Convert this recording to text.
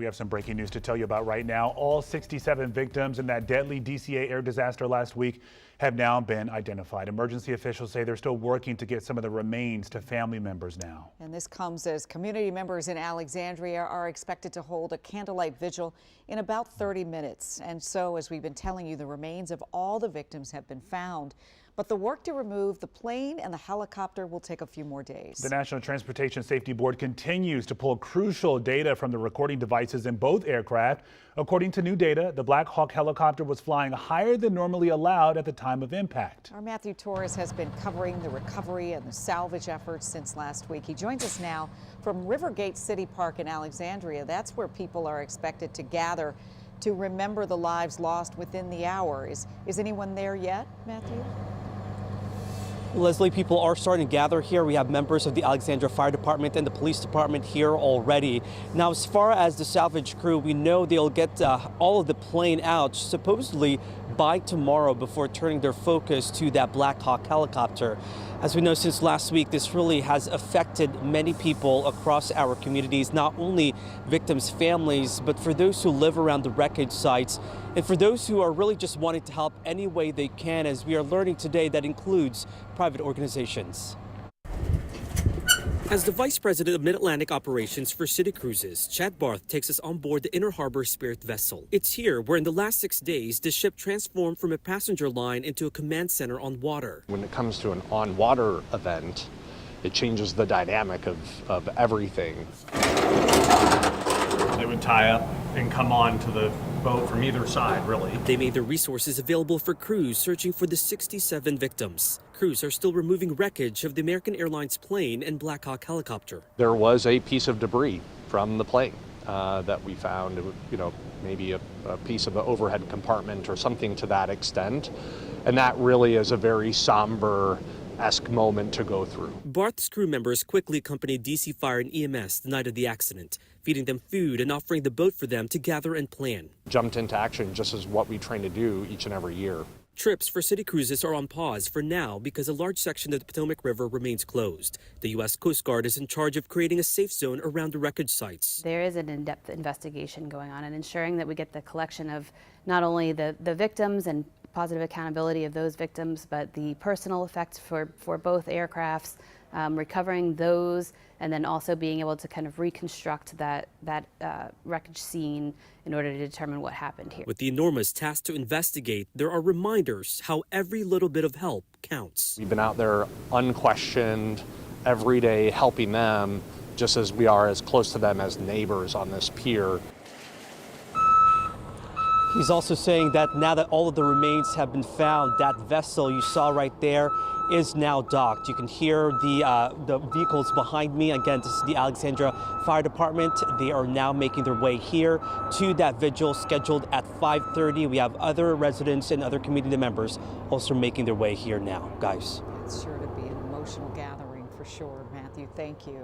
We have some breaking news to tell you about right now. All 67 victims in that deadly DCA air disaster last week have now been identified. Emergency officials say they're still working to get some of the remains to family members now. And this comes as community members in Alexandria are expected to hold a candlelight vigil in about 30 minutes. And so, as we've been telling you, the remains of all the victims have been found. But the work to remove the plane and the helicopter will take a few more days. The National Transportation Safety Board continues to pull crucial data from the recording devices in both aircraft. According to new data, the Black Hawk helicopter was flying higher than normally allowed at the time of impact. Our Matthew Torres has been covering the recovery and the salvage efforts since last week. He joins us now from Rivergate City Park in Alexandria. That's where people are expected to gather to remember the lives lost within the hour. Is anyone there yet, Matthew? Leslie, people are starting to gather here. We have members of the Alexandria Fire Department and the police department here already. Now, as far as the salvage crew, we know they'll get all of the plane out supposedly by tomorrow before turning their focus to that Black Hawk helicopter. As we know, since last week, this really has affected many people across our communities, not only victims' families, but for those who live around the wreckage sites and for those who are really just wanting to help any way they can, as we are learning today, that includes private organizations. As the Vice President of Mid-Atlantic Operations for City Cruises, Chad Barth takes us on board the Inner Harbor Spirit vessel. It's here where in the last 6 days, the ship transformed from a passenger line into a command center on water. When it comes to an on-water event, it changes the dynamic of everything. They would tie up and come on to the boat from either side, really. They made their resources available for crews searching for the 67 victims. Crews are still removing wreckage of the American Airlines plane and Black Hawk helicopter. There was a piece of debris from the plane that we found, maybe a piece of the overhead compartment or something to that extent. And that really is a very somber-esque moment to go through. Barth's crew members quickly accompanied DC Fire and EMS the night of the accident, feeding them food and offering the boat for them to gather and plan. Jumped into action just as what we train to do each and every year. Trips for city cruises are on pause for now because a large section of the Potomac River remains closed. The U.S. Coast Guard is in charge of creating a safe zone around the wreckage sites. There is an in-depth investigation going on and ensuring that we get the collection of not only the victims and positive accountability of those victims, but the personal effects for both aircrafts, recovering those, and then also being able to kind of reconstruct that wreckage scene in order to determine what happened here. With the enormous task to investigate, there are reminders how every little bit of help counts. We've been out there unquestioned, every day helping them, just as we are as close to them as neighbors on this pier. He's also saying that now that all of the remains have been found, that vessel you saw right there is now docked. You can hear the vehicles behind me. Again, this is the Alexandria Fire Department. They are now making their way here to that vigil scheduled at 5:30. We have other residents and other community members also making their way here now, guys. It's sure to be an emotional gathering for sure, Matthew. Thank you.